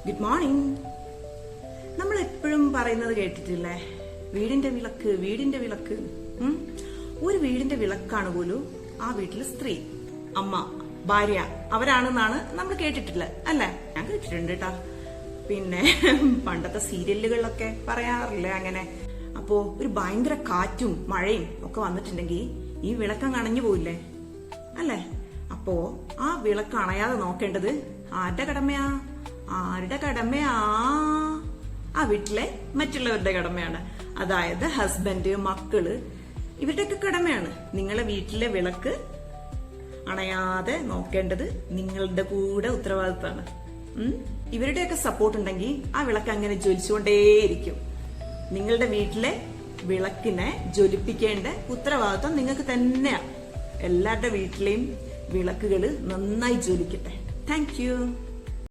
Good morning. നമ്മൾ എപ്പോഴും പറയുന്നത് കേട്ടിട്ടില്ലേ, വീടിന്റെ വിളക്ക്, വീടിന്റെ വിളക്ക്. ഒരു വീടിന്റെ വിളക്കാണ് പോലും ആ വീട്ടിലെ സ്ത്രീ, അമ്മ, ഭാര്യ, അവരാണെന്നാണ് നമ്മൾ കേട്ടിട്ടുള്ളത് അല്ലേ? ഞാൻ കേട്ടിട്ടുണ്ട് കേട്ടാ. പിന്നെ പണ്ടത്തെ സീരിയലുകളിലൊക്കെ പറയാറില്ലേ അങ്ങനെ. അപ്പോ ഒരു ഭയങ്കര കാറ്റും മഴയും ഒക്കെ വന്നിട്ടുണ്ടെങ്കിൽ ഈ വിളക്കം അണഞ്ഞു പോയില്ലേ അല്ലേ? അപ്പോ ആ വിളക്ക് അണയാതെ നോക്കേണ്ടത് ആരുടെ കടമയാ? ആരുടെ കടമയാ? ആ വീട്ടിലെ മറ്റുള്ളവരുടെ കടമയാണ്. അതായത് ഹസ്ബൻഡ്, മക്കള്, ഇവരുടെയൊക്കെ കടമയാണ്. നിങ്ങളെ വീട്ടിലെ വിളക്ക് അണയാതെ നോക്കേണ്ടത് നിങ്ങളുടെ കൂടെ ഉത്തരവാദിത്തമാണ്. ഇവരുടെയൊക്കെ സപ്പോർട്ട് ഉണ്ടെങ്കിൽ ആ വിളക്ക് അങ്ങനെ ജ്വലിച്ചുകൊണ്ടേയിരിക്കും. നിങ്ങളുടെ വീട്ടിലെ വിളക്കിനെ ജ്വലിപ്പിക്കേണ്ട ഉത്തരവാദിത്വം നിങ്ങൾക്ക് തന്നെയാണ്. എല്ലാവരുടെ വീട്ടിലെയും വിളക്കുകൾ നന്നായി ജ്വലിക്കട്ടെ. Thank you.